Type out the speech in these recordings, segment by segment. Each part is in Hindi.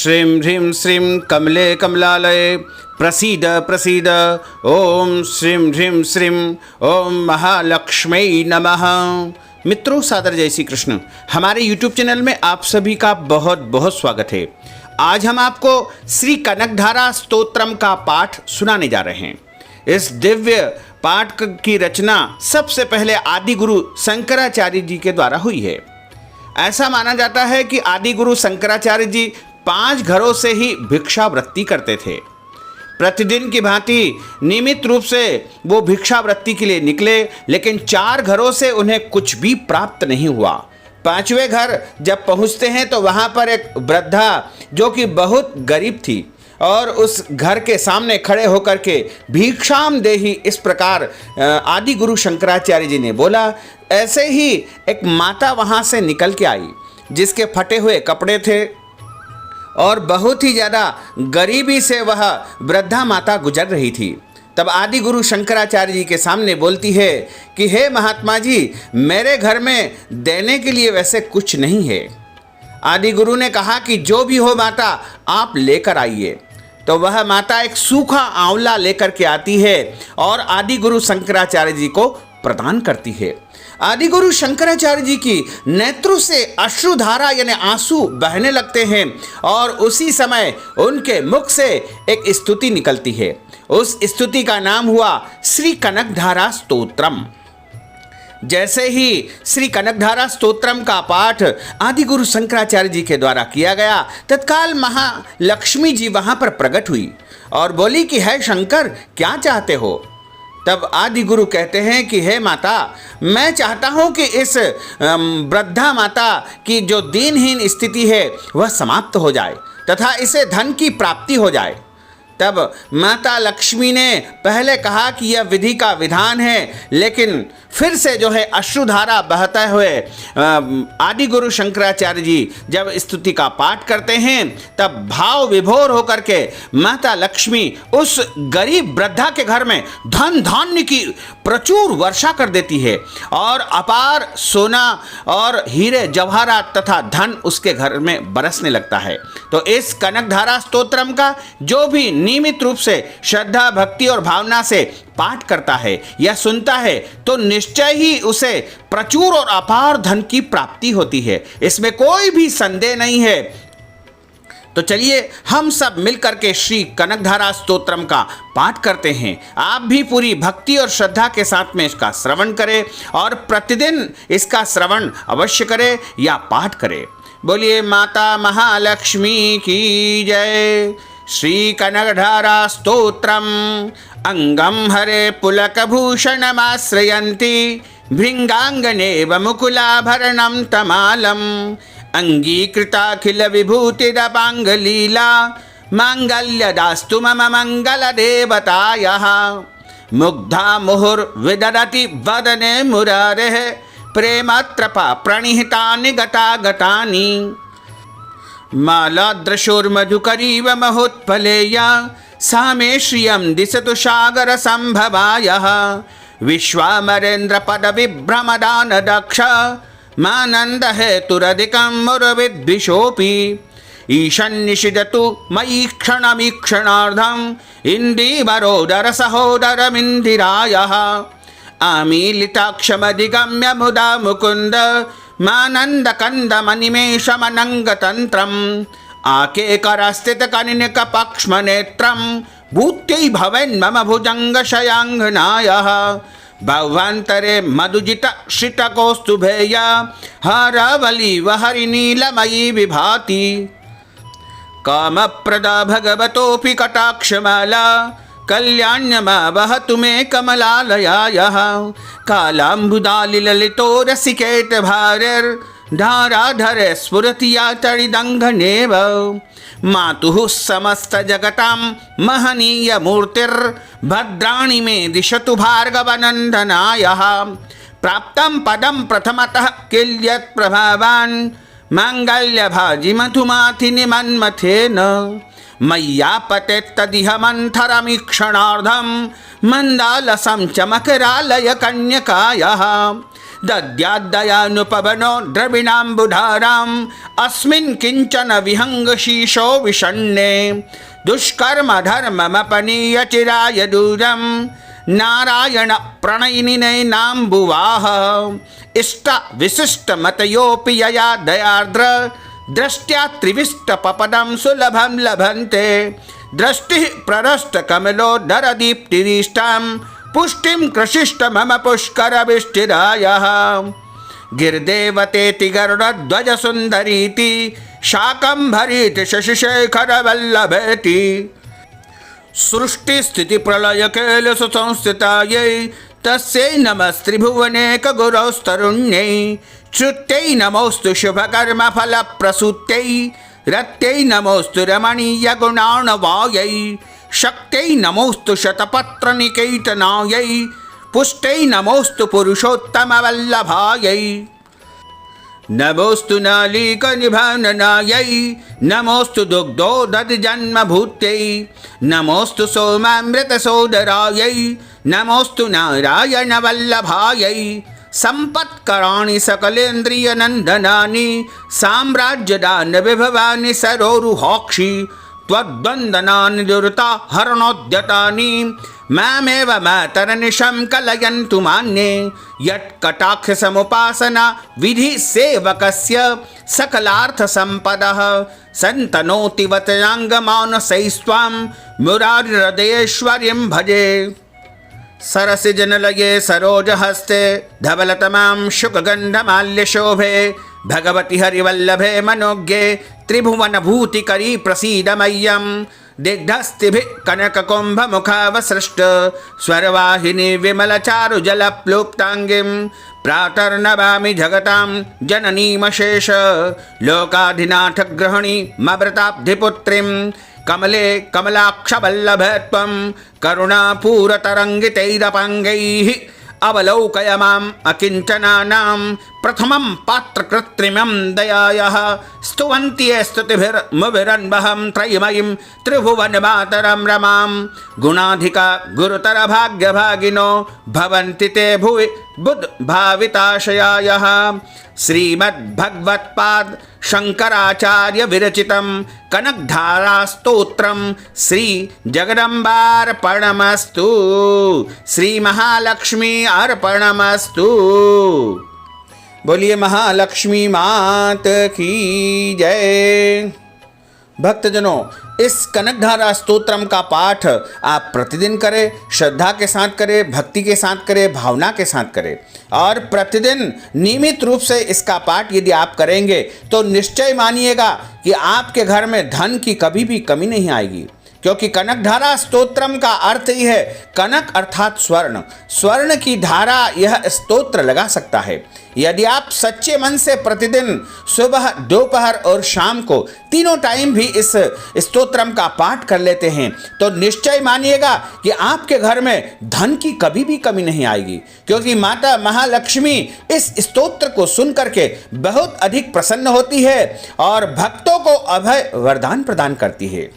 श्रीं ह्रीं श्रीं कमले कमलालये प्रसीद प्रसीद। ओम श्रीं ह्रीं श्रीं ओम महालक्ष्मी नमः। मित्रों, सादर जय श्री कृष्ण। हमारे YouTube चैनल में आप सभी का बहुत बहुत स्वागत है। आज हम आपको श्री कनकधारा स्तोत्रम का पाठ सुनाने जा रहे हैं। इस दिव्य पाठ की रचना सबसे पहले आदि गुरु शंकराचार्य जी के द्वारा हुई है। ऐसा माना जाता है कि आदि गुरु शंकराचार्य जी 5 घरों से ही भिक्षावृत्ति करते थे। प्रतिदिन की भांति नियमित रूप से वो भिक्षावृत्ति के लिए निकले, लेकिन 4 घरों से उन्हें कुछ भी प्राप्त नहीं हुआ। 5वें घर जब पहुंचते हैं तो वहां पर एक वृद्धा जो कि बहुत गरीब थी और उस घर के सामने खड़े होकर के भिक्षाम देहि, इस प्रकार आदि गुरु शंकराचार्य जी ने बोला। ऐसे ही एक माता वहां से निकल के आई जिसके फटे हुए कपड़े थे और बहुत ही ज़्यादा गरीबी से वह वृद्धा माता गुजर रही थी। तब आदि गुरु शंकराचार्य जी के सामने बोलती है कि हे महात्मा जी, मेरे घर में देने के लिए वैसे कुछ नहीं है। आदि गुरु ने कहा कि जो भी हो माता, आप लेकर आइए। तो वह माता एक सूखा आंवला लेकर के आती है और आदि गुरु शंकराचार्य जी को प्रदान करती है। आदि गुरु शंकराचार्य जी की नेत्रों से अश्रुधारा यानी आंसू बहने लगते हैं और उसी समय उनके मुख से एक स्तुति निकलती है। उस स्तुति का नाम हुआ श्री कनकधारा स्तोत्रम। जैसे ही श्री कनकधारा स्तोत्रम का पाठ आदि गुरु शंकराचार्य जी के द्वारा किया गया, तत्काल महालक्ष्मी जी वहां पर प्रकट हुई और बोली कि हे शंकर, क्या चाहते हो? तब आदि गुरु कहते हैं कि हे माता, मैं चाहता हूं कि इस वृद्धा माता की जो दीनहीन स्थिति है वह समाप्त हो जाए तथा इसे धन की प्राप्ति हो जाए। तब माता लक्ष्मी ने पहले कहा कि यह विधि का विधान है, लेकिन फिर से जो है अश्रुधारा बहते हुए आदि गुरु शंकराचार्य जी जब स्तुति का पाठ करते हैं, तब भाव विभोर होकर के माता लक्ष्मी उस गरीब वृद्धा के घर में धन धान्य की प्रचुर वर्षा कर देती है और अपार सोना और हीरे जवाहरात तथा धन उसके घर में बरसने लगता है। तो इस कनकधारा स्तोत्रम का जो भी नियमित रूप से श्रद्धा, भक्ति और भावना से पाठ करता है या सुनता है, तो निश्चय ही उसे प्रचुर और अपार धन की प्राप्ति होती है। इसमें कोई भी संदेह नहीं है। तो चलिए हम सब मिलकर के श्री कनकधारा स्तोत्रम का पाठ करते हैं। आप भी पूरी भक्ति और श्रद्धा के साथ में इसका श्रवण करें और प्रतिदिन इसका श्रवण अवश्य करें या पाठ करें। बोलिए माता महालक्ष्मी की जय। श्री कनकधारा स्तोत्रम अंगम हरे पुलकभूषणमाश्रयन्ति भृंगांगनेव मुकुलाभरणं तमालम् अंगीकृताखिल विभूतिदपांगलीला मांगल्यदास्तु मम मंगलदेवतायः। मुग्धा मुहुर्विदधति वदने मुरारेः प्रेमत्रपा प्रणिहितानि गतागतानि। मालादृशोर्मधुकरीव महोत्पलेया सा मे श्रियं दिशतु सागर संभवायः। विश्वामरेन्द्र पद विभ्रमदान दक्ष मानंद हेतुरधिकं मुरविद्विषोऽपि। ईशन्निषिदतु मयि क्षणमीक्षणार्धम् इन्दीवरोदर सहोदरमिन्दिरायः। आमीलिताक्षमधिगम्य मुदा मुकुन्द मानन्दकन्दमनिमेषमनङ्गतन्त्रम्। आकेकरस्थितकनिनिकपक्ष्मनेत्रं भूत्यै भवेन्मम भुजङ्गशयाङ्गनायः। भवान्तरे मधुजित श्रितकौस्तुभेया हरवलीव हरिनीलमयी विभाति। कामप्रदा भगवतोऽपि कटाक्षमाला कल्याण्यमा वहतु मे कमलालयायः। कालाम्बुदालिललितो रसिकेत भारिर्धाराधरे स्फुरति या तडिदङ्घनेव। मातुः समस्त जगतां महनीय मूर्तिर्भद्राणि मे दिशतु भार्गवनन्दनायः। प्राप्तं पदं प्रथमतः किल्यत् प्रभावान् माङ्गल्यभाजि मधुमाथिनि मन्मथेन। मय्यापते तदिह मन्थरमीक्षणार्धं मन्दालसं चमकरालय कन्यकायः। दद्याद्दयानुपवनो द्रविणाम्बुधारां अस्मिन् किंचन विहंगशीशो विषण्णे दुष्कर्म धर्ममपनीय चिराय दूरम नारायण प्रणयिनिने नाम्बुवाह इष्ट विशिष्ट मतयोपि यया दयार्द्र दृष्ट्या त्रिविष्ट पपदं सुलभं लभन्ते दृष्टिः प्ररष्ट कमलोद्धर दीप्तिरिष्टं पुष्टिं कृषिष्ट मम पुष्करविष्टिरायः गिर्देवतेति गरुडध्वज सुन्दरीति शाकम्भरीति शशिशेखरवल्लभेति सृष्टिस्थिति प्रलय कैल सुसंस्थितायै तस्यै नमस्त्रिभुवनेकगुरौस्तरुण्यै श्रुत्यै नमोऽस्तु शुभकर्मफलप्रसूत्यै रत्यै नमोऽस्तु रमणीयगुणार्णवायै शक्त्यै नमोऽस्तु शतपत्रनिकेतनायै पुष्टै नमोऽस्तु पुरुषोत्तमवल्लभायै नमोऽस्तु नालीकनिभाननायै नमोऽस्तु दुग्धोदधिजन्मभूत्यै नमोऽस्तु सोमामृतसोदरायै नमोऽस्तु नारायणवल्लभायै सम्पत्कराणि सकलेन्द्रियनन्दनानि साम्राज्यदानविभवानि सरोरुहाक्षि त्वद्वन्दनानि दुरिता हरणोद्यतानि मामेव मातरनिशं कलयन्तु मान्ये यत्कटाक्षसमुपासना विधिसेवकस्य सकलार्थसम्पदः सन्तनोति वतयाङ्गमानसैस्त्वां मुरारिहृदयेश्वर्यं भजे सरसिजनलये सरोजहस्ते धवलतमां शुकगन्धमाल्यशोभे भगवति हरिवल्लभे मनोज्ञे त्रिभुवनभूतिकरी प्रसीद मह्यं दिग्धस्तिभिः कनककुम्भमुखावसृष्ट स्वरवाहिनी विमलचारुजलप्लुप्ताङ्गिं प्रातर्नवामि जगतां जननीमशेष लोकाधिनाथगृहिणी ममृताब्धिपुत्रीं कमले कमलाक्षवल्लभे त्वं करुणापूरतरङ्गितैरपाङ्गैः अवलोकय माम् अकिञ्चनानां प्रथमं पात्रकृत्रिमं दयायाः स्तुवन्ति ये स्तुतिभिर्मुभिरन्वहं त्रयीमयीं त्रिभुवनमातरं रमां गुणाधिका गुरुतरभाग्यभागिनो भवन्ति ते भुवि बुद्भाविताशयायः श्रीमद्भगवत्पाद शंकराचार्य विरचितं कनकधारास्तोत्रं श्री जगदम्बार्पणमस्तु श्री महालक्ष्मी अर्पणमस्तु। बोलिए महालक्ष्मी मात की जय। भक्तजनों, इस कनकधारा स्तोत्रम का पाठ आप प्रतिदिन करें, श्रद्धा के साथ करें, भक्ति के साथ करें, भावना के साथ करें और प्रतिदिन नियमित रूप से इसका पाठ यदि आप करेंगे तो निश्चय मानिएगा कि आपके घर में धन की कभी भी कमी नहीं आएगी। क्योंकि कनकधारा स्तोत्रम का अर्थ ही है कनक अर्थात स्वर्ण, स्वर्ण की धारा यह स्तोत्र लगा सकता है। यदि आप सच्चे मन से प्रतिदिन सुबह, दोपहर और शाम को तीनों टाइम भी इस स्तोत्रम का पाठ कर लेते हैं तो निश्चय मानिएगा कि आपके घर में धन की कभी भी कमी नहीं आएगी। क्योंकि माता महालक्ष्मी इस स्तोत्र को सुन करके बहुत अधिक प्रसन्न होती है और भक्तों को अभय वरदान प्रदान करती है।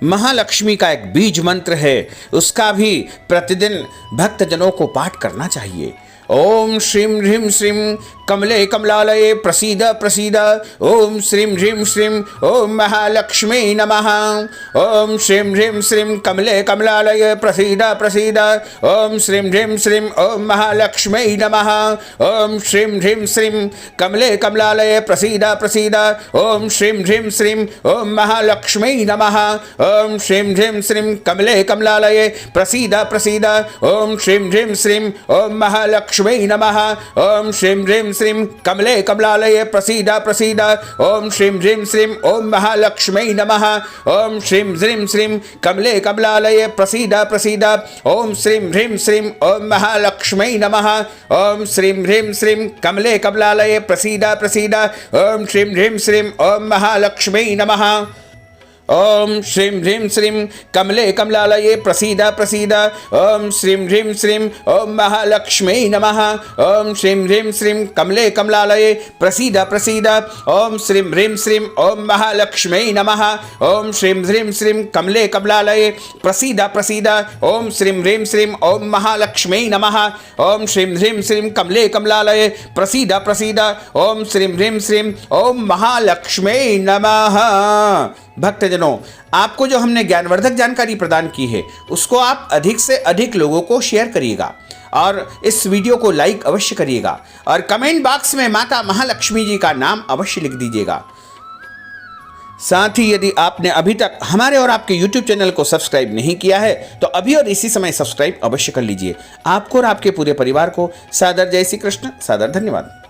महालक्ष्मी का एक बीज मंत्र है, उसका भी प्रतिदिन भक्तजनों को पाठ करना चाहिए। ओम श्रीं ह्रीं श्रीं कमले कमलालये प्रसीद प्रसीद। ओम श्रीं ह्रीं श्रीं ओम महालक्ष्मी नमः। ओम श्रीं ह्रीं श्रीं कमले कमलालये प्रसीद प्रसीद। ओम श्रीं ह्रीं श्रीं ओम महालक्ष्मी नमः। ओम श्रीं ह्रीं श्रीं कमले कमलालये प्रसीद प्रसीद। ओम श्रीं ह्रीं श्रीं ओम महालक्ष्मी नमः। ओम श्रीं ह्रीं श्रीं कमले कमलालये प्रसीद प्रसीद। ओम श्रीं ह्रीं श्रीं ओम महालक्ष्मी नमः। ओम श्रीं ह्रीं श्रीं कमले कमलालये प्रसीद प्रसीद। ओम श्रीं ह्रीं श्रीं ओम महालक्ष्मी नमः। ओम श्रीं ह्रीं श्रीं कमले कमलालये प्रसीद प्रसीद। ओम श्रीं ह्रीं श्रीं ओम महालक्ष्मी नमः। ओम श्रीं ह्रीं श्रीं कमले कमलालये प्रसीद प्रसीद। ओम श्रीं ह्रीं श्रीं ओम महालक्ष्मी नमः। ओम श्रीं ह्रीं श्रीं कमले कमलालये प्रसीद प्रसीद। ओम श्रीं ह्रीं श्रीं ओम महालक्ष्मी नमः। ओम श्रीं ह्रीं श्रीं कमले कमलालये प्रसीद प्रसीद। ओम श्रीं ह्रीं श्रीं ओम महालक्ष्मी नमः। ओम श्रीं ह्रीं श्रीं कमले कमलालये प्रसीद प्रसीद। ओम श्रीं ह्रीं श्रीं ओम महालक्ष्मी नमः। ओम श्रीं ह्रीं श्रीं कमले कमलालये प्रसीद प्रसीद। ओम श्रीं ह्रीं श्रीं ओम महालक्ष्मी नमः। भक्तजनों, आपको जो हमने ज्ञानवर्धक जानकारी प्रदान की है उसको आप अधिक से अधिक लोगों को शेयर करिएगा और इस वीडियो को लाइक अवश्य करिएगा और कमेंट बॉक्स में माता महालक्ष्मी जी का नाम अवश्य लिख दीजिएगा। साथ ही यदि आपने अभी तक हमारे और आपके YouTube चैनल को सब्सक्राइब नहीं किया है तो अभी और इसी समय सब्सक्राइब अवश्य कर लीजिए। आपको और आपके पूरे परिवार को सादर जय श्री कृष्ण, सादर धन्यवाद।